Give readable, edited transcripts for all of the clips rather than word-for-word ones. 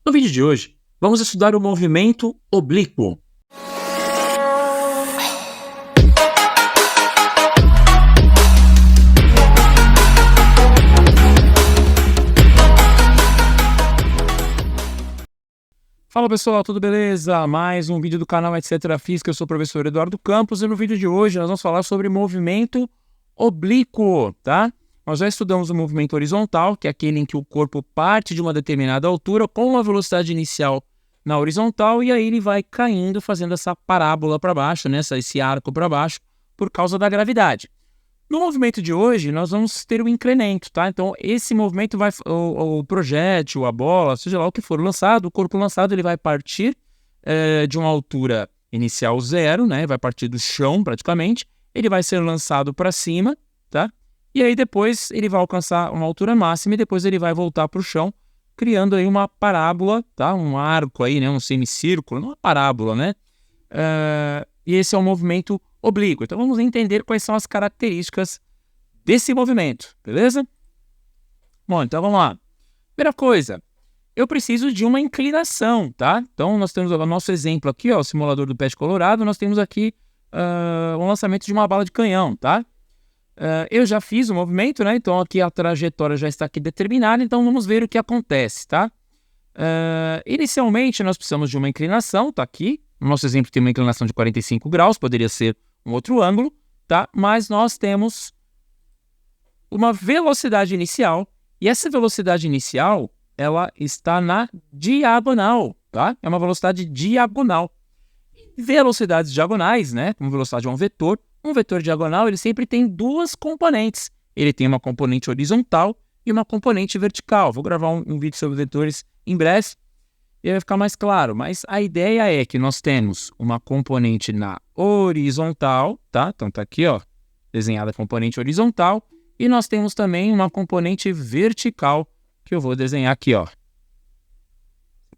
No vídeo de hoje, vamos estudar o movimento oblíquo. Fala pessoal, tudo beleza? Mais um vídeo do canal Etc. Física, eu sou o professor Eduardo Campos e no vídeo de hoje nós vamos falar sobre movimento oblíquo, tá? Nós já estudamos o movimento horizontal, que é aquele em que o corpo parte de uma determinada altura com uma velocidade inicial na horizontal e aí ele vai caindo fazendo essa parábola para baixo, né? Esse arco para baixo por causa da gravidade. No movimento de hoje, nós vamos ter o incremento, tá? Então, esse movimento vai, o projétil, a bola, seja lá o que for lançado, o corpo lançado ele vai partir de uma altura inicial zero, né? Vai partir do chão praticamente, ele vai ser lançado para cima, tá? E aí depois ele vai alcançar uma altura máxima e depois ele vai voltar para o chão, criando aí uma parábola, tá? Um arco aí, né? Um semicírculo, não uma parábola, né? E esse é o movimento oblíquo. Então vamos entender quais são as características desse movimento, beleza? Bom, então vamos lá. Primeira coisa, eu preciso de uma inclinação, tá? Então nós temos o nosso exemplo aqui, ó, o simulador do Pet Colorado, nós temos aqui um lançamento de uma bala de canhão, tá? Eu já fiz o movimento, né? Então aqui a trajetória já está aqui determinada, então vamos ver o que acontece, tá? Inicialmente nós precisamos de uma inclinação, tá aqui. No nosso exemplo tem uma inclinação de 45 graus, poderia ser um outro ângulo, tá? Mas nós temos uma velocidade inicial, e essa velocidade inicial, ela está na diagonal, tá? É uma velocidade diagonal. Velocidades diagonais, né? Como velocidade é um vetor diagonal, ele sempre tem duas componentes. Ele tem uma componente horizontal e uma componente vertical. Vou gravar um vídeo sobre vetores em breve e vai ficar mais claro. Mas a ideia é que nós temos uma componente na horizontal, tá? Então tá aqui, ó, desenhada a componente horizontal. E nós temos também uma componente vertical que eu vou desenhar aqui, ó.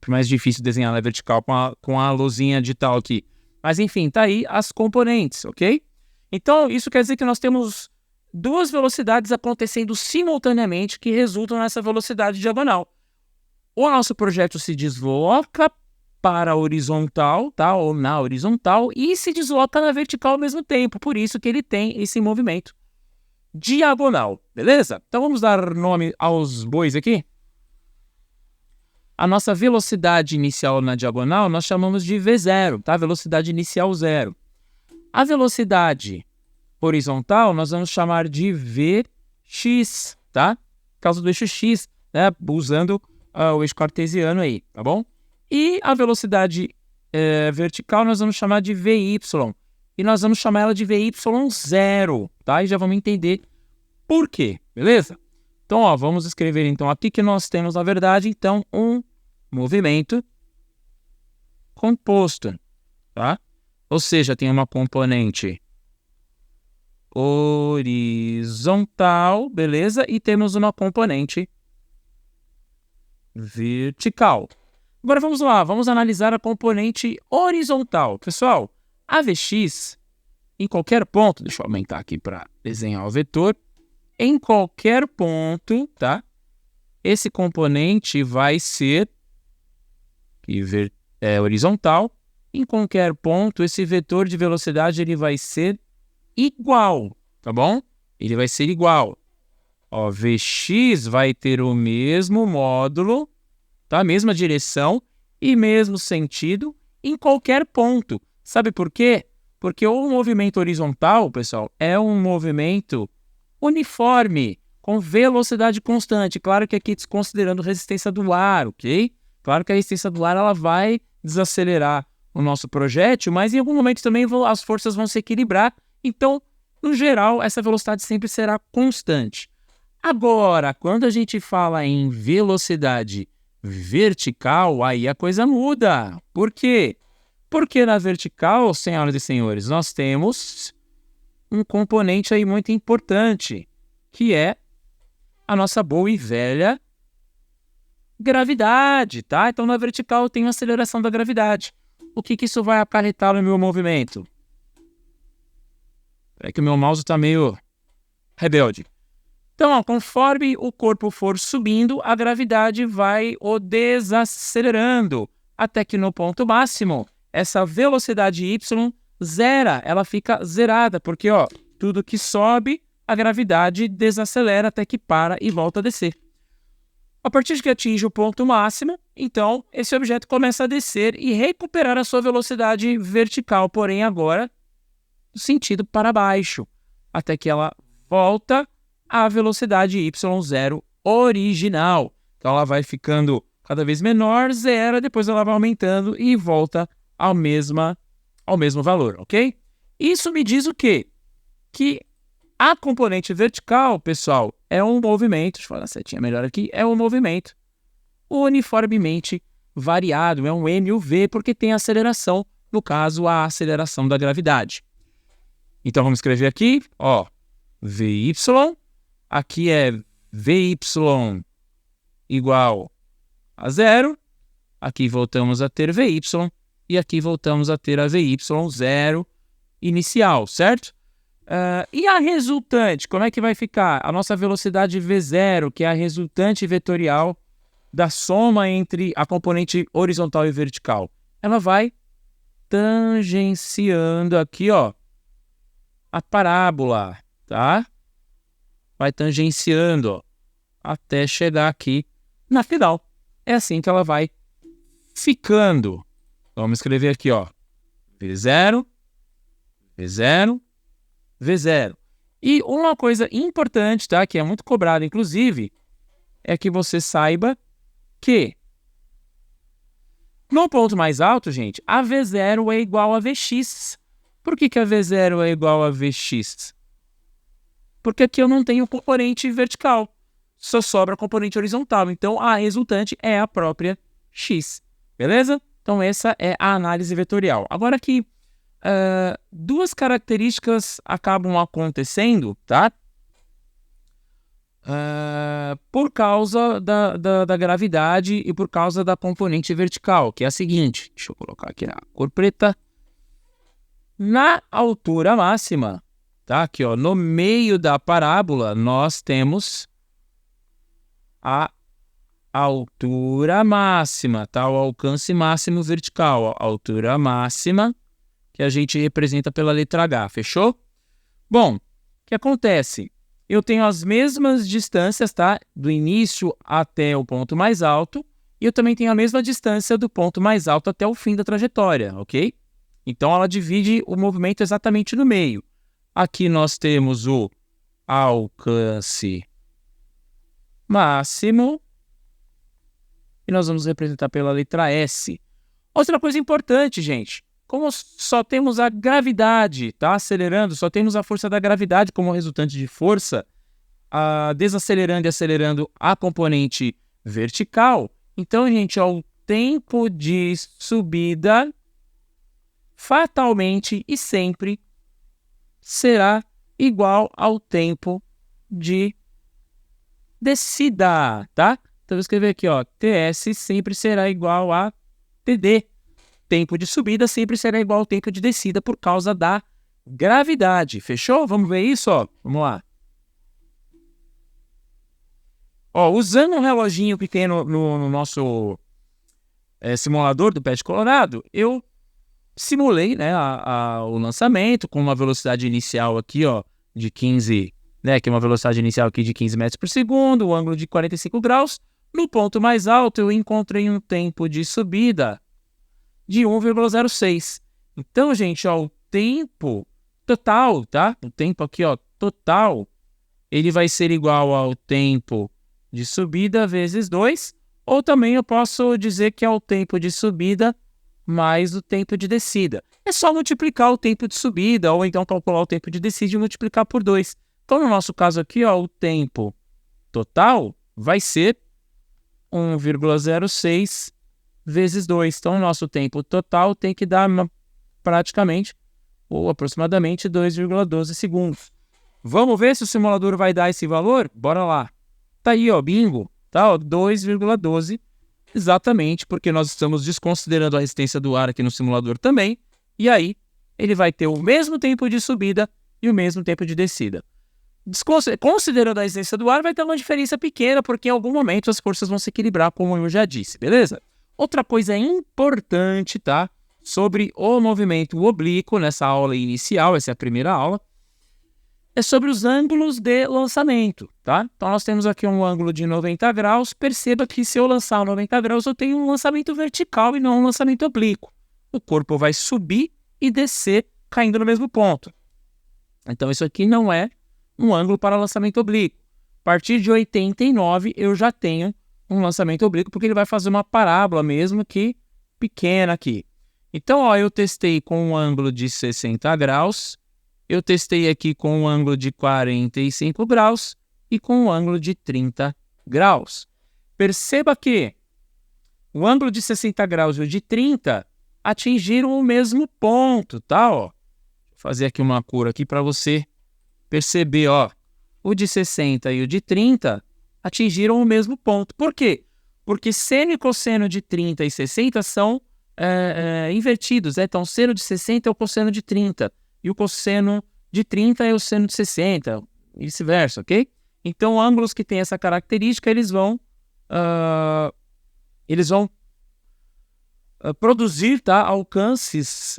É mais difícil desenhar na vertical com a luzinha digital aqui. Mas enfim, tá aí as componentes, ok? Então, isso quer dizer que nós temos duas velocidades acontecendo simultaneamente que resultam nessa velocidade diagonal. O nosso projétil se desloca para a horizontal, tá? Ou na horizontal, e se desloca na vertical ao mesmo tempo. Por isso que ele tem esse movimento diagonal, beleza? Então, vamos dar nome aos bois aqui. A nossa velocidade inicial na diagonal nós chamamos de V0, tá? Velocidade inicial zero. A velocidade horizontal nós vamos chamar de Vx, tá? Por causa do eixo x, né? Usando o eixo cartesiano aí, tá bom? E a velocidade vertical nós vamos chamar de Vy. E nós vamos chamar ela de Vy0, tá? E já vamos entender por quê, beleza? Então, ó, vamos escrever então aqui que nós temos, na verdade, então, um movimento composto, tá? Ou seja, tem uma componente horizontal, beleza? E temos uma componente vertical. Agora vamos lá, vamos analisar a componente horizontal. Pessoal, a Vx, em qualquer ponto, deixa eu aumentar aqui para desenhar o vetor, em qualquer ponto, tá? Esse componente vai ser horizontal. Em qualquer ponto, esse vetor de velocidade ele vai ser igual, tá bom? Ele vai ser igual. Ó, Vx vai ter o mesmo módulo, tá? Mesma direção e mesmo sentido em qualquer ponto. Sabe por quê? Porque o movimento horizontal, pessoal, é um movimento uniforme, com velocidade constante. Claro que aqui desconsiderando resistência do ar, ok? Claro que a resistência do ar ela vai desacelerar o nosso projétil, mas em algum momento também as forças vão se equilibrar. Então, no geral, essa velocidade sempre será constante. Agora, quando a gente fala em velocidade vertical, aí a coisa muda. Por quê? Porque na vertical, senhoras e senhores, nós temos um componente aí muito importante, que é a nossa boa e velha gravidade, tá? Então, na vertical eu tenho a aceleração da gravidade. O que isso vai acarretar no meu movimento? É que o meu mouse está meio rebelde. Então, ó, conforme o corpo for subindo, a gravidade vai o desacelerando, até que no ponto máximo, essa velocidade y zera, ela fica zerada, porque ó, tudo que sobe, a gravidade desacelera até que para e volta a descer. A partir de que atinge o ponto máximo, então, esse objeto começa a descer e recuperar a sua velocidade vertical, porém agora no sentido para baixo, até que ela volta à velocidade y0 original. Então ela vai ficando cada vez menor, zero, depois ela vai aumentando e volta ao mesmo valor, ok? Isso me diz o quê? Que a componente vertical, pessoal, é um movimento, deixa eu falar a setinha melhor aqui, é um movimento uniformemente variado, é um m e o v, porque tem aceleração, no caso, a aceleração da gravidade. Então vamos escrever aqui, ó, Vy, aqui é Vy igual a zero, aqui voltamos a ter Vy, e aqui voltamos a ter a Vy zero inicial, certo? E a resultante, como é que vai ficar? A nossa velocidade V0, que é a resultante vetorial da soma entre a componente horizontal e vertical. Ela vai tangenciando aqui, ó, a parábola, tá? Vai tangenciando, ó, até chegar aqui na final. É assim que ela vai ficando. Vamos escrever aqui, ó, V0, V0, V0. E uma coisa importante, tá? Que é muito cobrada, inclusive, é que você saiba que no ponto mais alto, gente, a V0 é igual a Vx. Por que a V0 é igual a Vx? Porque aqui eu não tenho componente vertical, só sobra componente horizontal. Então, a resultante é a própria x, beleza? Então, essa é a análise vetorial. Agora aqui, duas características acabam acontecendo, tá? Por causa da gravidade e por causa da componente vertical, que é a seguinte. Deixa eu colocar aqui a cor preta. Na altura máxima, tá? Aqui, ó, no meio da parábola, nós temos a altura máxima, tá? O alcance máximo vertical, ó, altura máxima, que a gente representa pela letra H, fechou? Bom, o que acontece? Eu tenho as mesmas distâncias, tá? Do início até o ponto mais alto, e eu também tenho a mesma distância do ponto mais alto até o fim da trajetória, ok? Então, ela divide o movimento exatamente no meio. Aqui nós temos o alcance máximo, e nós vamos representar pela letra S. Outra coisa importante, gente, como só temos a gravidade, tá, acelerando, só temos a força da gravidade como resultante de força, desacelerando e acelerando a componente vertical, então, gente, ó, o tempo de subida fatalmente e sempre será igual ao tempo de descida, tá? Então, eu vou escrever aqui, ó, TS sempre será igual a TD. Tempo de subida sempre será igual ao tempo de descida por causa da gravidade. Fechou? Vamos ver isso, ó. Vamos lá. Ó, usando um reloginho pequeno no nosso simulador do Pet Colorado, eu simulei, né, o lançamento com uma velocidade inicial aqui, ó, de 15, né, que é uma velocidade inicial aqui de 15 metros por segundo, o ângulo de 45 graus. No ponto mais alto, eu encontrei um tempo de subida de 1,06. Então, gente, ó, o tempo total, tá? O tempo aqui, ó, total, ele vai ser igual ao tempo de subida vezes 2, ou também eu posso dizer que é o tempo de subida mais o tempo de descida. É só multiplicar o tempo de subida, ou então calcular o tempo de descida e multiplicar por 2. Então, no nosso caso aqui, ó, o tempo total vai ser 1,06 vezes 2. Então, o nosso tempo total tem que dar praticamente, ou aproximadamente, 2,12 segundos. Vamos ver se o simulador vai dar esse valor? Bora lá. Tá aí, ó, bingo. Tá, ó, 2,12. Exatamente, porque nós estamos desconsiderando a resistência do ar aqui no simulador também. E aí, ele vai ter o mesmo tempo de subida e o mesmo tempo de descida. Considerando a resistência do ar, vai ter uma diferença pequena, porque em algum momento as forças vão se equilibrar, como eu já disse, beleza? Outra coisa importante, tá? Sobre o movimento oblíquo, nessa aula inicial, essa é a primeira aula, é sobre os ângulos de lançamento, tá? Então nós temos aqui um ângulo de 90 graus, perceba que se eu lançar 90 graus, eu tenho um lançamento vertical e não um lançamento oblíquo. O corpo vai subir e descer, caindo no mesmo ponto. Então isso aqui não é um ângulo para lançamento oblíquo. A partir de 89 eu já tenho um lançamento oblíquo, porque ele vai fazer uma parábola mesmo que pequena aqui. Então, ó, eu testei com um ângulo de 60 graus, eu testei aqui com um ângulo de 45 graus e com um ângulo de 30 graus. Perceba que o ângulo de 60 graus e o de 30 atingiram o mesmo ponto, tá? Ó, vou fazer aqui uma cor aqui para você perceber, ó, o de 60 e o de 30 atingiram o mesmo ponto. Por quê? Porque seno e cosseno de 30 e 60 são invertidos, né? Então, o seno de 60 é o cosseno de 30 e o cosseno de 30 é o seno de 60, e vice-versa, ok? Então, ângulos que têm essa característica, eles vão produzir, tá, alcances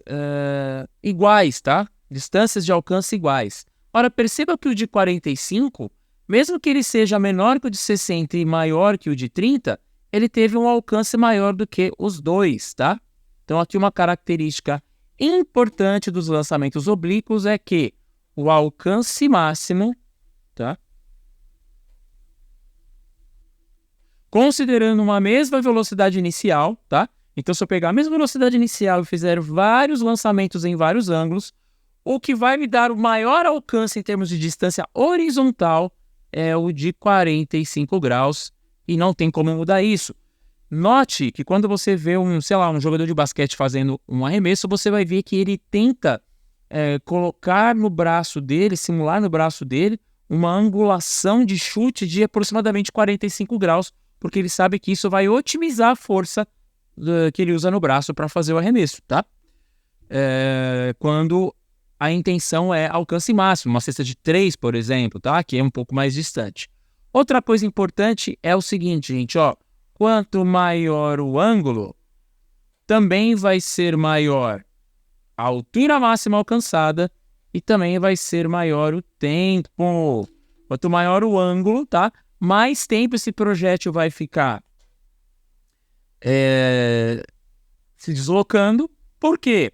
iguais, tá? Distâncias de alcance iguais. Ora, perceba que o de 45, mesmo que ele seja menor que o de 60 e maior que o de 30, ele teve um alcance maior do que os dois, tá? Então, aqui uma característica importante dos lançamentos oblíquos é que o alcance máximo, tá? Considerando uma mesma velocidade inicial, tá? Então, se eu pegar a mesma velocidade inicial e fizer vários lançamentos em vários ângulos, o que vai me dar o maior alcance em termos de distância horizontal é o de 45 graus e não tem como mudar isso. Note que quando você vê um jogador de basquete fazendo um arremesso, você vai ver que ele tenta colocar no braço dele, simular no braço dele, uma angulação de chute de aproximadamente 45 graus, porque ele sabe que isso vai otimizar a força que ele usa no braço para fazer o arremesso, tá? Quando a intenção é alcance máximo, uma cesta de 3, por exemplo, tá? Que é um pouco mais distante. Outra coisa importante é o seguinte, gente, ó. Quanto maior o ângulo, também vai ser maior a altura máxima alcançada e também vai ser maior o tempo. Quanto maior o ângulo, tá? Mais tempo esse projétil vai ficar se deslocando. Por quê?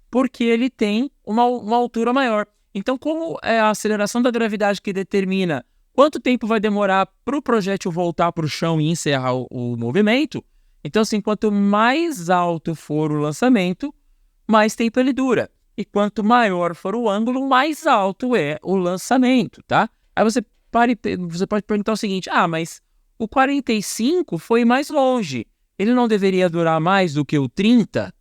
Porque ele tem uma altura maior. Então, como é a aceleração da gravidade que determina quanto tempo vai demorar para o projétil voltar para o chão e encerrar o movimento, então, assim, quanto mais alto for o lançamento, mais tempo ele dura. E quanto maior for o ângulo, mais alto é o lançamento, tá? Aí você pode perguntar o seguinte, mas o 45 foi mais longe. Ele não deveria durar mais do que o 30?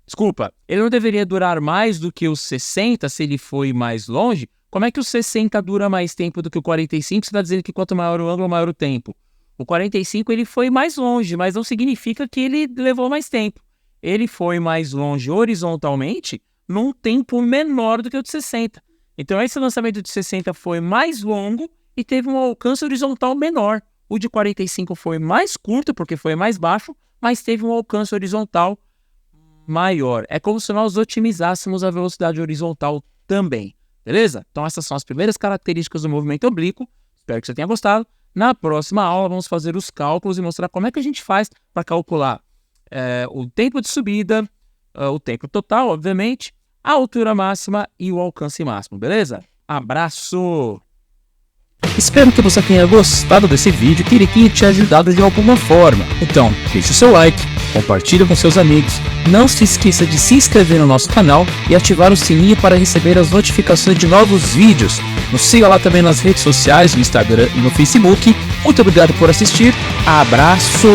Desculpa, ele não deveria durar mais do que os 60 se ele foi mais longe? Como é que o 60 dura mais tempo do que o 45? Você está dizendo que quanto maior o ângulo, maior o tempo. O 45 ele foi mais longe, mas não significa que ele levou mais tempo. Ele foi mais longe horizontalmente num tempo menor do que o de 60. Então esse lançamento de 60 foi mais longo e teve um alcance horizontal menor. O de 45 foi mais curto porque foi mais baixo, mas teve um alcance horizontal maior. É como se nós otimizássemos a velocidade horizontal também, beleza? Então essas são as primeiras características do movimento oblíquo. Espero que você tenha gostado. Na próxima aula vamos fazer os cálculos e mostrar como é que a gente faz para calcular o tempo de subida, o tempo total, obviamente, a altura máxima e o alcance máximo, beleza? Abraço! Espero que você tenha gostado desse vídeo e que ele tenha te ajudado de alguma forma. Então, deixe o seu like, compartilhe com seus amigos, não se esqueça de se inscrever no nosso canal e ativar o sininho para receber as notificações de novos vídeos. Nos siga lá também nas redes sociais, no Instagram e no Facebook. Muito obrigado por assistir. Abraço!